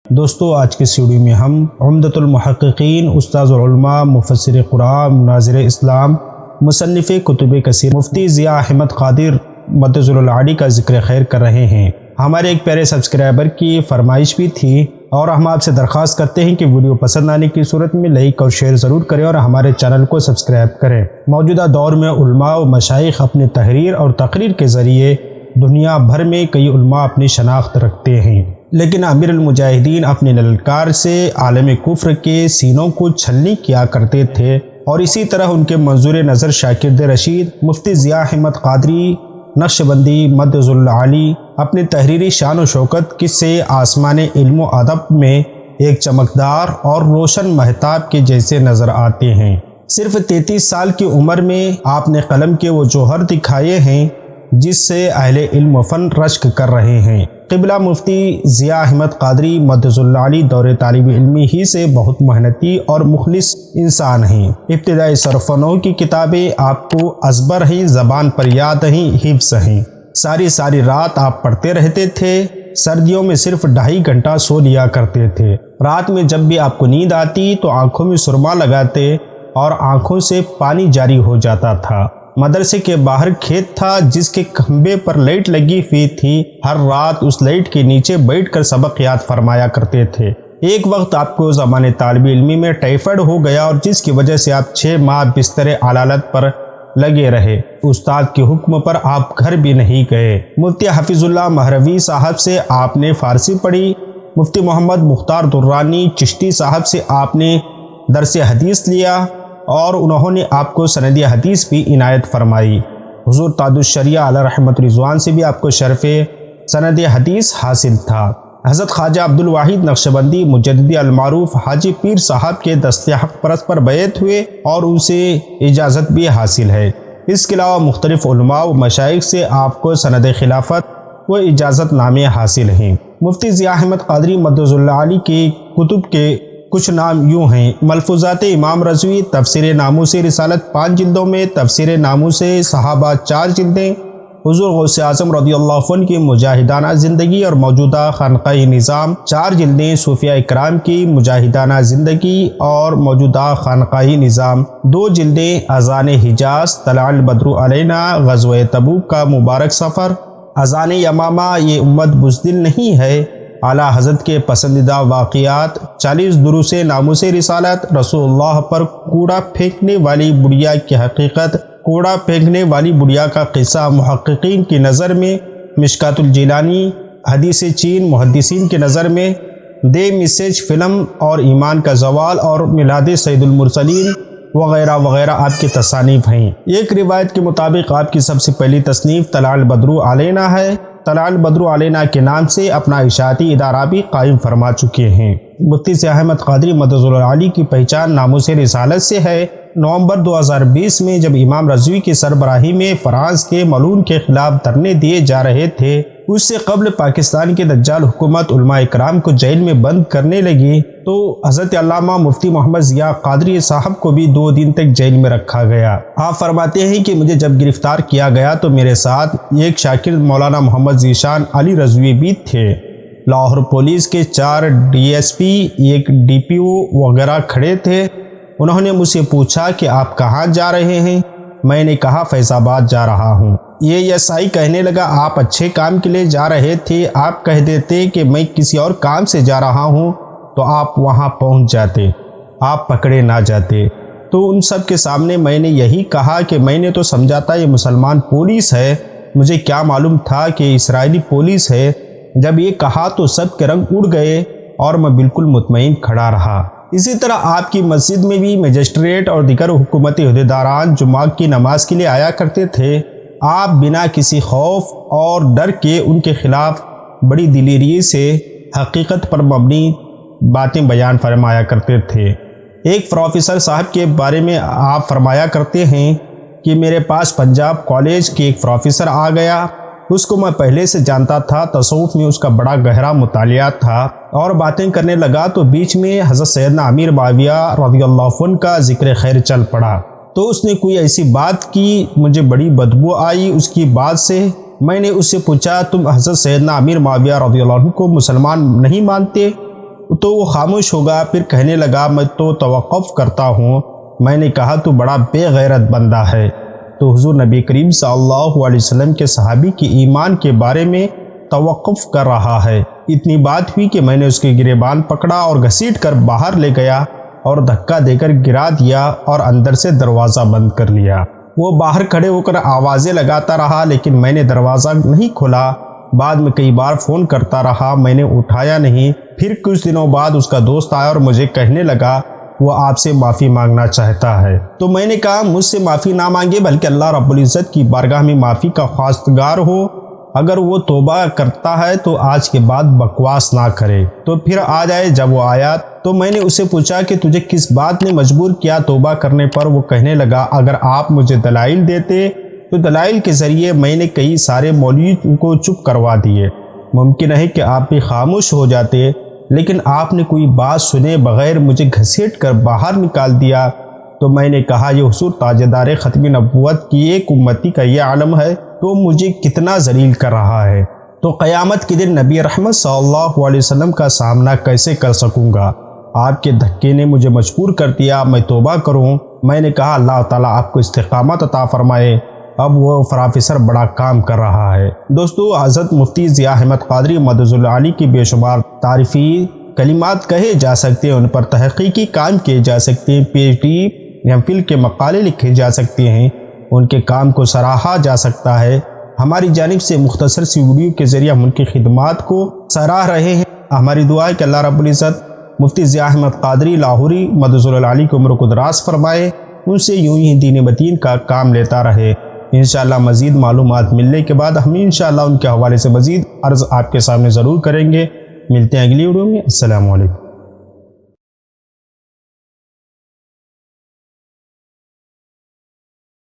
دوستو آج کے ویڈیو میں ہم عمدۃ المحققین، استاذ العلماء، مفسر قرآن، مناظر اسلام، مصنف کتب کثیر مفتی ضیاء احمد قادری مدظ العالی کا ذکر خیر کر رہے ہیں۔ ہمارے ایک پیارے سبسکرائبر کی فرمائش بھی تھی اور ہم آپ سے درخواست کرتے ہیں کہ ویڈیو پسند آنے کی صورت میں لائک اور شیئر ضرور کریں اور ہمارے چینل کو سبسکرائب کریں۔ موجودہ دور میں علماء و مشائخ اپنی تحریر اور تقریر کے ذریعے دنیا بھر میں کئی علماء اپنی شناخت رکھتے ہیں، لیکن امیر المجاہدین اپنے للکار سے عالم کفر کے سینوں کو چھلنی کیا کرتے تھے، اور اسی طرح ان کے منظور نظر شاگرد رشید مفتی ضیاء احمد قادری نقشبندی مدظ العالی اپنی تحریری شان و شوکت سے آسمان علم و ادب میں ایک چمکدار اور روشن مہتاب کے جیسے نظر آتے ہیں۔ صرف 33 سال کی عمر میں آپ نے قلم کے وہ جوہر دکھائے ہیں جس سے اہل علم و فن رشک کر رہے ہیں۔ قبلہ مفتی ضیاء احمد قادری مدظ العالی دور طالب علمی ہی سے بہت محنتی اور مخلص انسان ہیں۔ ابتدائی صرف و نحو کی کتابیں آپ کو ازبر ہیں، زبان پر یاد ہیں، حفظ ہیں۔ ساری رات آپ پڑھتے رہتے تھے۔ سردیوں میں صرف 2.5 گھنٹہ سو لیا کرتے تھے۔ رات میں جب بھی آپ کو نیند آتی تو آنکھوں میں سرما لگاتے اور آنکھوں سے پانی جاری ہو جاتا تھا۔ مدرسے کے باہر کھیت تھا جس کے کھمبے پر لائٹ لگی ہوئی تھی۔ ہر رات اس لائٹ کے نیچے بیٹھ کر سبق یاد فرمایا کرتے تھے۔ ایک وقت آپ کو زمانے طالب علمی میں ٹائیفائڈ ہو گیا اور جس کی وجہ سے آپ 6 ماہ بستر علالت پر لگے رہے۔ استاد کے حکم پر آپ گھر بھی نہیں گئے۔ مفتی حفیظ اللہ مہروی صاحب سے آپ نے فارسی پڑھی۔ مفتی محمد مختار درانی چشتی صاحب سے آپ نے درس حدیث لیا اور انہوں نے آپ کو سند حدیث بھی عنایت فرمائی۔ حضور تاج الشریعہ علیہ رحمت رضوان سے بھی آپ کو شرف سند حدیث حاصل تھا۔ حضرت خواجہ عبدالواحد نقشبندی مجدد المعروف حاجی پیر صاحب کے دست حق پرست پر بیعت ہوئے اور ان سے اجازت بھی حاصل ہے۔ اس کے علاوہ مختلف علماء و مشائخ سے آپ کو سند خلافت و اجازت نامے حاصل ہیں۔ مفتی ضیاء احمد قادری مدظ العالی کے کتب کے کچھ نام یوں ہیں: ملفوظات امام رضوی، تفسیر ناموس رسالت 5 جلدوں میں، تفسیر ناموس صحابہ 4 جلدیں، حضور غوث اعظم رضی اللہ عنہ کی مجاہدانہ زندگی اور موجودہ خانقاہ نظام 4 جلدیں، صوفیاء کرام کی مجاہدانہ زندگی اور موجودہ خانقاہ نظام 2 جلدیں، اذان حجاز، طلع البدر علینا، غزوہ تبوک کا مبارک سفر، اذان یمامہ، یہ امت بزدل نہیں ہے، اعلیٰ حضرت کے پسندیدہ واقعات، 40 دروس ناموس رسالت، رسول اللہ پر کوڑا پھینکنے والی بڑھیا کی حقیقت، کوڑا پھینکنے والی بڑھیا کا قصہ محققین کی نظر میں، مشکات الجیلانی، حدیث چین محدثین کی نظر میں، دی میسیج فلم اور ایمان کا زوال اور میلاد سید المرسلین وغیرہ وغیرہ آپ کی تصانیف ہیں۔ ایک روایت کے مطابق آپ کی سب سے پہلی تصنیف طلع البدر علینا ہے۔ طلع البدر علینا کے نام سے اپنا اشاعتی ادارہ بھی قائم فرما چکے ہیں۔ مفتی ضیاء احمد قادری مدظ العالی کی پہچان ناموس رسالت سے ہے۔ نومبر 2020 میں جب امام رضوی کی سربراہی میں فرانس کے ملعون کے خلاف دھرنے دیے جا رہے تھے، اس سے قبل پاکستان کی دجال حکومت علماء اکرام کو جیل میں بند کرنے لگی تو حضرت علامہ مفتی محمد ضیاء قادری صاحب کو بھی 2 دن تک جیل میں رکھا گیا۔ آپ فرماتے ہیں کہ مجھے جب گرفتار کیا گیا تو میرے ساتھ ایک شاگرد مولانا محمد ذیشان علی رضوی بھی تھے۔ لاہور پولیس کے 4 DSP، ایک DPO وغیرہ کھڑے تھے۔ انہوں نے مجھ سے پوچھا کہ آپ کہاں جا رہے ہیں؟ میں نے کہا فیض آباد جا رہا ہوں۔ یہ SI کہنے لگا آپ اچھے کام کے لیے جا رہے تھے، آپ کہہ دیتے کہ میں کسی اور کام سے جا رہا ہوں تو آپ وہاں پہنچ جاتے، آپ پکڑے نہ جاتے۔ تو ان سب کے سامنے میں نے یہی کہا کہ میں نے تو سمجھا تھا یہ مسلمان پولیس ہے، مجھے کیا معلوم تھا کہ اسرائیلی پولیس ہے۔ جب یہ کہا تو سب کے رنگ اڑ گئے اور میں بالکل مطمئن کھڑا رہا۔ اسی طرح آپ کی مسجد میں بھی مجسٹریٹ اور دیگر حکومتی عہدیداران جمعہ کی نماز کے لیے آیا کرتے تھے۔ آپ بنا کسی خوف اور ڈر کے ان کے خلاف بڑی دلیری سے حقیقت پر مبنی باتیں بیان فرمایا کرتے تھے۔ ایک پروفیسر صاحب کے بارے میں آپ فرمایا کرتے ہیں کہ میرے پاس پنجاب کالج کے ایک پروفیسر آ گیا، اس کو میں پہلے سے جانتا تھا، تصوف میں اس کا بڑا گہرا مطالعہ تھا، اور باتیں کرنے لگا تو بیچ میں حضرت سیدنا امیر معاویہ رضی اللہ عنہ کا ذکر خیر چل پڑا، تو اس نے کوئی ایسی بات کی، مجھے بڑی بدبو آئی اس کی بات سے۔ میں نے اس سے پوچھا تم حضرت سیدنا امیر معاویہ رضی اللہ عنہ کو مسلمان نہیں مانتے؟ تو وہ خاموش ہوگا، پھر کہنے لگا میں تو توقف کرتا ہوں۔ میں نے کہا تو بڑا بے غیرت بندہ ہے۔ تو حضور نبی کریم صلی اللہ علیہ وسلم کے صحابی کی ایمان کے بارے میں توقف کر رہا ہے۔ اتنی بات ہوئی کہ میں نے اس کے گریبان پکڑا اور گھسیٹ کر باہر لے گیا اور دھکا دے کر گرا دیا اور اندر سے دروازہ بند کر لیا۔ وہ باہر کھڑے ہو کر آوازیں لگاتا رہا لیکن میں نے دروازہ نہیں کھولا۔ بعد میں کئی بار فون کرتا رہا، میں نے اٹھایا نہیں۔ پھر کچھ دنوں بعد اس کا دوست آیا اور مجھے کہنے لگا وہ آپ سے معافی مانگنا چاہتا ہے۔ تو میں نے کہا مجھ سے معافی نہ مانگے بلکہ اللہ رب العزت کی بارگاہ میں معافی کا خواستگار ہو۔ اگر وہ توبہ کرتا ہے تو آج کے بعد بکواس نہ کرے۔ تو پھر آ جائے۔ جب وہ آیا تو میں نے اسے پوچھا کہ تجھے کس بات نے مجبور کیا توبہ کرنے پر؟ وہ کہنے لگا اگر آپ مجھے دلائل دیتے تو دلائل کے ذریعے میں نے کئی سارے مولوی کو چپ کروا دیے۔ ممکن ہے کہ آپ بھی خاموش ہو جاتے، لیکن آپ نے کوئی بات سنے بغیر مجھے گھسیٹ کر باہر نکال دیا۔ تو میں نے کہا یہ حضور تاجدار ختم نبوت کی ایک امتی کا یہ عالم ہے تو مجھے کتنا ذلیل کر رہا ہے، تو قیامت کے دن نبی رحمت صلی اللہ علیہ وسلم کا سامنا کیسے کر سکوں گا؟ آپ کے دھکے نے مجھے مجبور کر دیا میں توبہ کروں۔ میں نے کہا اللہ تعالیٰ آپ کو استقامت عطا فرمائے۔ اب وہ پروفیسر بڑا کام کر رہا ہے۔ دوستو، حضرت مفتی ضیاء احمد قادری مدظ العالی کی بے شمار تعریفی کلمات کہے جا سکتے ہیں، ان پر تحقیقی کام کیے جا سکتے ہیں، پی ایچ ڈی یا فل کے مقالے لکھے جا سکتے ہیں، ان کے کام کو سراہا جا سکتا ہے۔ ہماری جانب سے مختصر سی ویڈیو کے ذریعے ہم ان کی خدمات کو سراہ رہے ہیں۔ ہماری دعا ہے کہ اللہ رب العزت مفتی ضیاء احمد قادری لاہوری مدظ العالی کی عمر کو دراز فرمائے، ان سے یوں ہی دین متین کا کام لیتا رہے۔ انشاءاللہ مزید معلومات ملنے کے بعد ہم انشاءاللہ ان کے حوالے سے مزید عرض آپ کے سامنے ضرور کریں گے۔ ملتے ہیں اگلی ویڈیو میں۔ السلام علیکم۔